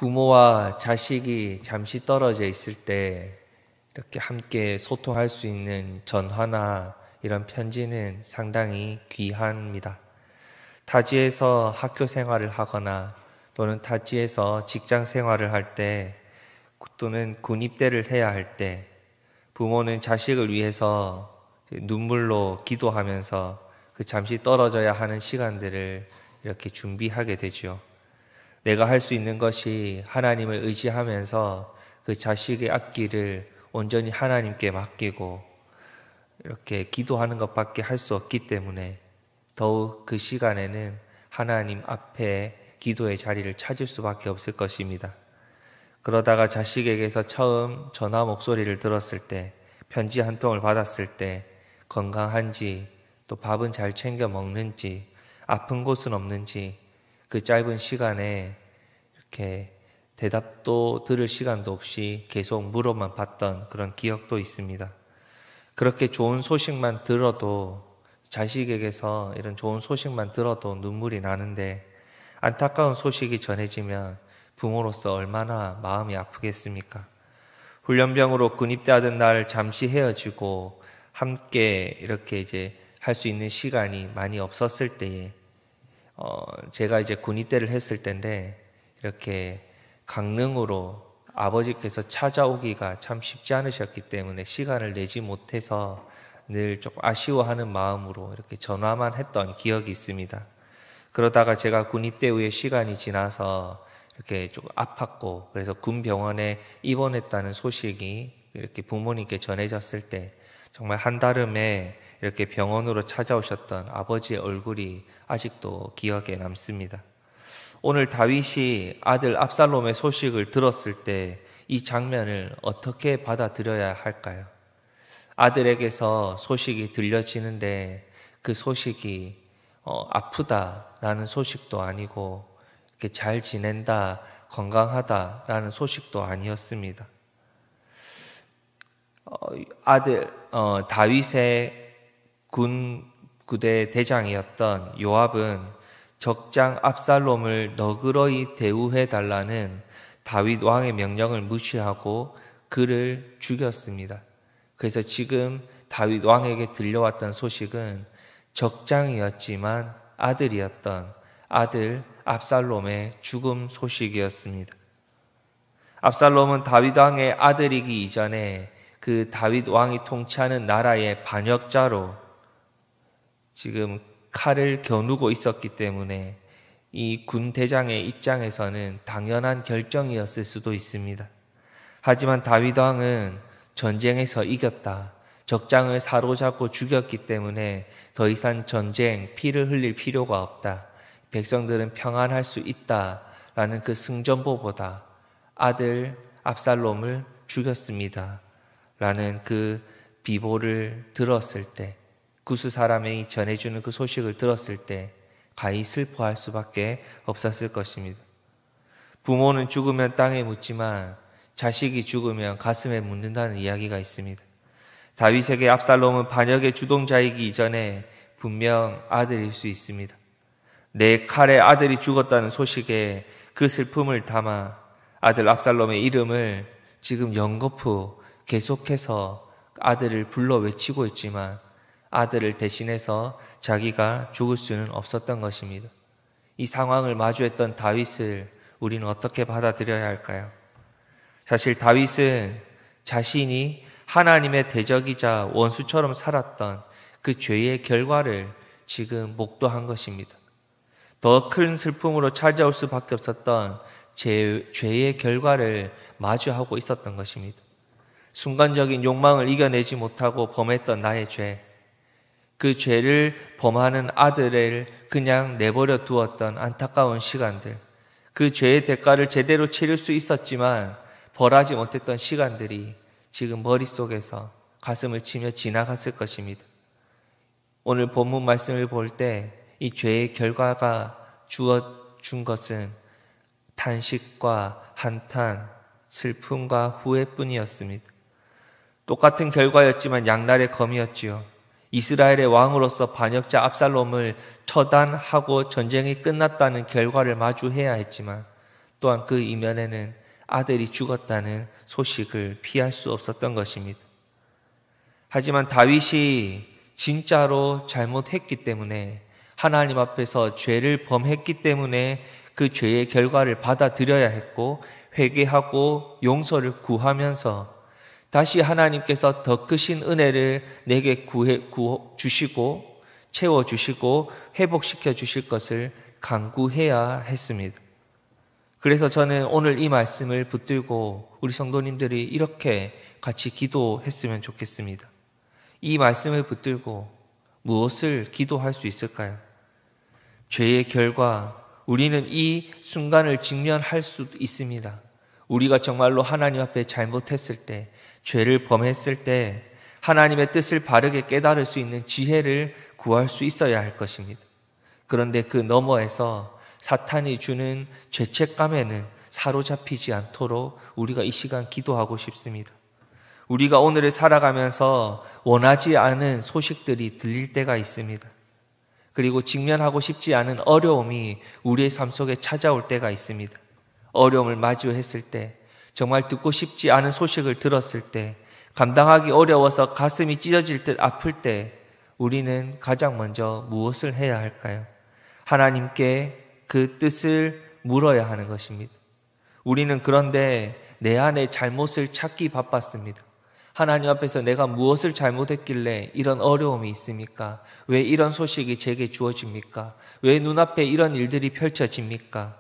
부모와 자식이 잠시 떨어져 있을 때 이렇게 함께 소통할 수 있는 전화나 이런 편지는 상당히 귀합니다. 타지에서 학교 생활을 하거나 또는 타지에서 직장 생활을 할 때 또는 군입대를 해야 할 때 부모는 자식을 위해서 눈물로 기도하면서 그 잠시 떨어져야 하는 시간들을 이렇게 준비하게 되죠. 내가 할 수 있는 것이 하나님을 의지하면서 그 자식의 앞길을 온전히 하나님께 맡기고 이렇게 기도하는 것밖에 할 수 없기 때문에 더욱 그 시간에는 하나님 앞에 기도의 자리를 찾을 수밖에 없을 것입니다. 그러다가 자식에게서 처음 전화 목소리를 들었을 때, 편지 한 통을 받았을 때 건강한지, 또 밥은 잘 챙겨 먹는지, 아픈 곳은 없는지 그 짧은 시간에 이렇게 대답도 들을 시간도 없이 계속 물어만 봤던 그런 기억도 있습니다. 그렇게 좋은 소식만 들어도, 자식에게서 이런 좋은 소식만 들어도 눈물이 나는데 안타까운 소식이 전해지면 부모로서 얼마나 마음이 아프겠습니까? 훈련병으로 군입대하던 날 잠시 헤어지고 함께 이렇게 이제 할 수 있는 시간이 많이 없었을 때에 제가 이제 군입대를 했을 때인데 이렇게 강릉으로 아버지께서 찾아오기가 참 쉽지 않으셨기 때문에 시간을 내지 못해서 늘 조금 아쉬워하는 마음으로 이렇게 전화만 했던 기억이 있습니다. 그러다가 제가 군입대 후에 시간이 지나서 이렇게 조금 아팠고 그래서 군병원에 입원했다는 소식이 이렇게 부모님께 전해졌을 때 정말 한달음에 이렇게 병원으로 찾아오셨던 아버지의 얼굴이 아직도 기억에 남습니다. 오늘 다윗이 아들 압살롬의 소식을 들었을 때 이 장면을 어떻게 받아들여야 할까요? 아들에게서 소식이 들려지는데 그 소식이 아프다라는 소식도 아니고 이렇게 잘 지낸다, 건강하다라는 소식도 아니었습니다. 다윗의 군 부대 대장이었던 요압은 적장 압살롬을 너그러이 대우해 달라는 다윗 왕의 명령을 무시하고 그를 죽였습니다. 그래서 지금 다윗 왕에게 들려왔던 소식은 적장이었지만 아들이었던 아들 압살롬의 죽음 소식이었습니다. 압살롬은 다윗 왕의 아들이기 이전에 그 다윗 왕이 통치하는 나라의 반역자로 지금 칼을 겨누고 있었기 때문에 이 군 대장의 입장에서는 당연한 결정이었을 수도 있습니다. 하지만 다윗 왕은 전쟁에서 이겼다, 적장을 사로잡고 죽였기 때문에 더 이상 전쟁, 피를 흘릴 필요가 없다, 백성들은 평안할 수 있다라는 그 승전보보다 아들 압살롬을 죽였습니다 라는 그 비보를 들었을 때, 구스 사람이 전해주는 그 소식을 들었을 때 가히 슬퍼할 수밖에 없었을 것입니다. 부모는 죽으면 땅에 묻지만 자식이 죽으면 가슴에 묻는다는 이야기가 있습니다. 다윗에게 압살롬은 반역의 주동자이기 이전에 분명 아들일 수 있습니다. 내 칼에 아들이 죽었다는 소식에 그 슬픔을 담아 아들 압살롬의 이름을 지금 연거푸 계속해서 아들을 불러 외치고 있지만 아들을 대신해서 자기가 죽을 수는 없었던 것입니다. 이 상황을 마주했던 다윗을 우리는 어떻게 받아들여야 할까요? 사실 다윗은 자신이 하나님의 대적이자 원수처럼 살았던 그 죄의 결과를 지금 목도한 것입니다. 더 큰 슬픔으로 찾아올 수밖에 없었던 죄의 결과를 마주하고 있었던 것입니다. 순간적인 욕망을 이겨내지 못하고 범했던 나의 죄, 그 죄를 범하는 아들을 그냥 내버려 두었던 안타까운 시간들, 그 죄의 대가를 제대로 치를 수 있었지만 벌하지 못했던 시간들이 지금 머릿속에서 가슴을 치며 지나갔을 것입니다. 오늘 본문 말씀을 볼 때 이 죄의 결과가 주어준 것은 탄식과 한탄, 슬픔과 후회뿐이었습니다. 똑같은 결과였지만 양날의 검이었지요. 이스라엘의 왕으로서 반역자 압살롬을 처단하고 전쟁이 끝났다는 결과를 마주해야 했지만 또한 그 이면에는 아들이 죽었다는 소식을 피할 수 없었던 것입니다. 하지만 다윗이 진짜로 잘못했기 때문에, 하나님 앞에서 죄를 범했기 때문에 그 죄의 결과를 받아들여야 했고, 회개하고 용서를 구하면서 다시 하나님께서 더 크신 은혜를 내게 주시고 채워주시고 회복시켜 주실 것을 간구해야 했습니다. 그래서 저는 오늘 이 말씀을 붙들고 우리 성도님들이 이렇게 같이 기도했으면 좋겠습니다. 이 말씀을 붙들고 무엇을 기도할 수 있을까요? 죄의 결과, 우리는 이 순간을 직면할 수 있습니다. 우리가 정말로 하나님 앞에 잘못했을 때, 죄를 범했을 때 하나님의 뜻을 바르게 깨달을 수 있는 지혜를 구할 수 있어야 할 것입니다. 그런데 그 너머에서 사탄이 주는 죄책감에는 사로잡히지 않도록 우리가 이 시간 기도하고 싶습니다. 우리가 오늘을 살아가면서 원하지 않은 소식들이 들릴 때가 있습니다. 그리고 직면하고 싶지 않은 어려움이 우리의 삶 속에 찾아올 때가 있습니다. 어려움을 마주했을 때, 정말 듣고 싶지 않은 소식을 들었을 때, 감당하기 어려워서 가슴이 찢어질 듯 아플 때 우리는 가장 먼저 무엇을 해야 할까요? 하나님께 그 뜻을 물어야 하는 것입니다. 우리는 그런데 내 안에 잘못을 찾기 바빴습니다. 하나님 앞에서 내가 무엇을 잘못했길래 이런 어려움이 있습니까? 왜 이런 소식이 제게 주어집니까? 왜 눈앞에 이런 일들이 펼쳐집니까?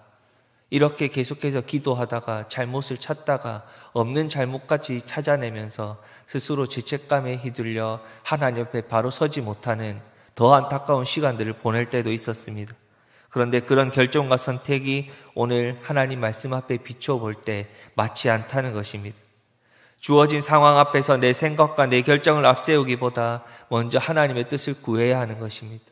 이렇게 계속해서 기도하다가 잘못을 찾다가 없는 잘못까지 찾아내면서 스스로 죄책감에 휘둘려 하나님 앞에 바로 서지 못하는 더 안타까운 시간들을 보낼 때도 있었습니다. 그런데 그런 결정과 선택이 오늘 하나님 말씀 앞에 비춰볼 때 맞지 않다는 것입니다. 주어진 상황 앞에서 내 생각과 내 결정을 앞세우기보다 먼저 하나님의 뜻을 구해야 하는 것입니다.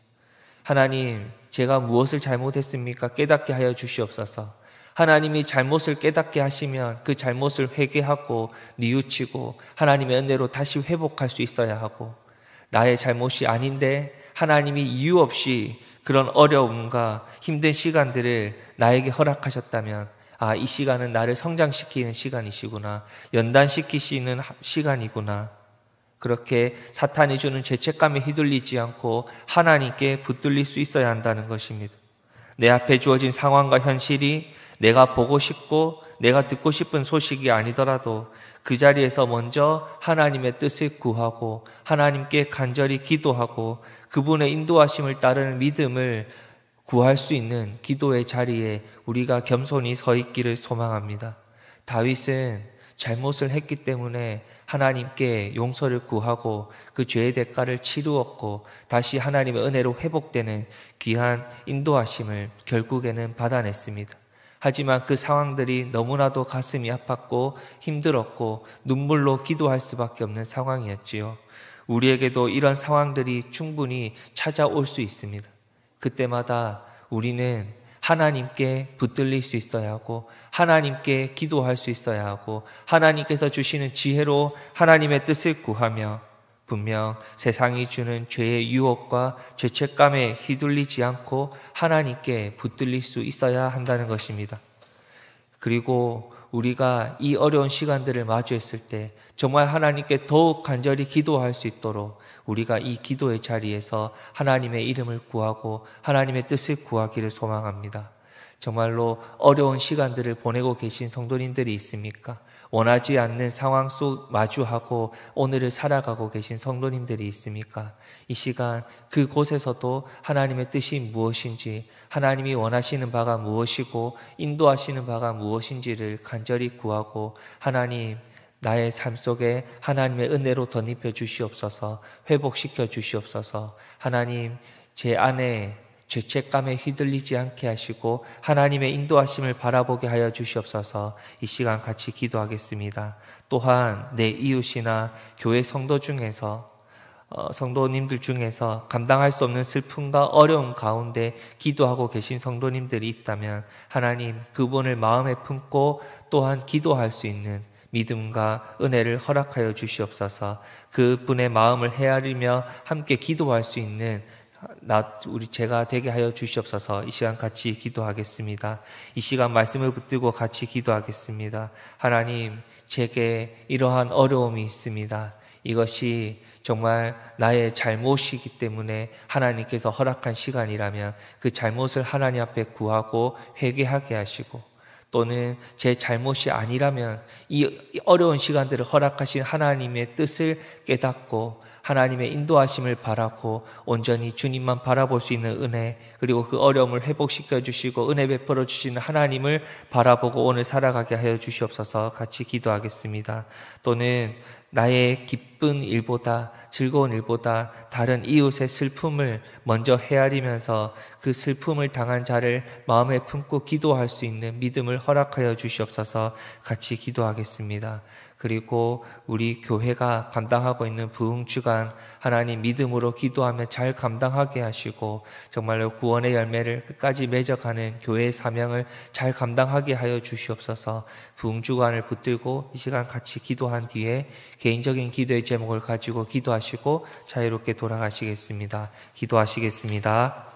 하나님, 제가 무엇을 잘못했습니까? 깨닫게 하여 주시옵소서. 하나님이 잘못을 깨닫게 하시면 그 잘못을 회개하고 뉘우치고 하나님의 은혜로 다시 회복할 수 있어야 하고, 나의 잘못이 아닌데 하나님이 이유 없이 그런 어려움과 힘든 시간들을 나에게 허락하셨다면, 이 시간은 나를 성장시키는 시간이시구나, 연단시키시는 시간이구나, 그렇게 사탄이 주는 죄책감에 휘둘리지 않고 하나님께 붙들릴 수 있어야 한다는 것입니다. 내 앞에 주어진 상황과 현실이 내가 보고 싶고 내가 듣고 싶은 소식이 아니더라도 그 자리에서 먼저 하나님의 뜻을 구하고 하나님께 간절히 기도하고 그분의 인도하심을 따르는 믿음을 구할 수 있는 기도의 자리에 우리가 겸손히 서 있기를 소망합니다. 다윗은 잘못을 했기 때문에 하나님께 용서를 구하고 그 죄의 대가를 치루었고 다시 하나님의 은혜로 회복되는 귀한 인도하심을 결국에는 받아냈습니다. 하지만 그 상황들이 너무나도 가슴이 아팠고 힘들었고 눈물로 기도할 수밖에 없는 상황이었지요. 우리에게도 이런 상황들이 충분히 찾아올 수 있습니다. 그때마다 우리는 하나님께 붙들릴 수 있어야 하고 하나님께 기도할 수 있어야 하고 하나님께서 주시는 지혜로 하나님의 뜻을 구하며 분명 세상이 주는 죄의 유혹과 죄책감에 휘둘리지 않고 하나님께 붙들릴 수 있어야 한다는 것입니다. 그리고 우리가 이 어려운 시간들을 마주했을 때 정말 하나님께 더욱 간절히 기도할 수 있도록 우리가 이 기도의 자리에서 하나님의 이름을 구하고 하나님의 뜻을 구하기를 소망합니다. 정말로 어려운 시간들을 보내고 계신 성도님들이 있습니까? 원하지 않는 상황 속 마주하고 오늘을 살아가고 계신 성도님들이 있습니까? 이 시간 그곳에서도 하나님의 뜻이 무엇인지, 하나님이 원하시는 바가 무엇이고 인도하시는 바가 무엇인지를 간절히 구하고 하나님, 나의 삶 속에 하나님의 은혜로 덧입혀 주시옵소서, 회복시켜 주시옵소서. 하나님, 제 안에 죄책감에 휘둘리지 않게 하시고 하나님의 인도하심을 바라보게 하여 주시옵소서. 이 시간 같이 기도하겠습니다. 또한 내 이웃이나 교회 성도 중에서 성도님들 중에서 감당할 수 없는 슬픔과 어려움 가운데 기도하고 계신 성도님들이 있다면 하나님, 그분을 마음에 품고 또한 기도할 수 있는 믿음과 은혜를 허락하여 주시옵소서. 그분의 마음을 헤아리며 함께 기도할 수 있는 제가 되게 하여 주시옵소서. 이 시간 같이 기도하겠습니다. 이 시간 말씀을 붙들고 같이 기도하겠습니다. 하나님, 제게 이러한 어려움이 있습니다. 이것이 정말 나의 잘못이기 때문에 하나님께서 허락한 시간이라면 그 잘못을 하나님 앞에 구하고 회개하게 하시고, 또는 제 잘못이 아니라면 이 어려운 시간들을 허락하신 하나님의 뜻을 깨닫고 하나님의 인도하심을 바라고 온전히 주님만 바라볼 수 있는 은혜, 그리고 그 어려움을 회복시켜 주시고 은혜 베풀어 주시는 하나님을 바라보고 오늘 살아가게 하여 주시옵소서. 같이 기도하겠습니다. 또는 나의 기쁜 일보다, 즐거운 일보다 다른 이웃의 슬픔을 먼저 헤아리면서 그 슬픔을 당한 자를 마음에 품고 기도할 수 있는 믿음을 허락하여 주시옵소서. 같이 기도하겠습니다. 그리고 우리 교회가 감당하고 있는 부흥주간, 하나님 믿음으로 기도하며 잘 감당하게 하시고 정말로 구원의 열매를 끝까지 맺어가는 교회의 사명을 잘 감당하게 하여 주시옵소서. 부흥주간을 붙들고 이 시간 같이 기도한 뒤에 개인적인 기도의 제목을 가지고 기도하시고 자유롭게 돌아가시겠습니다. 기도하시겠습니다.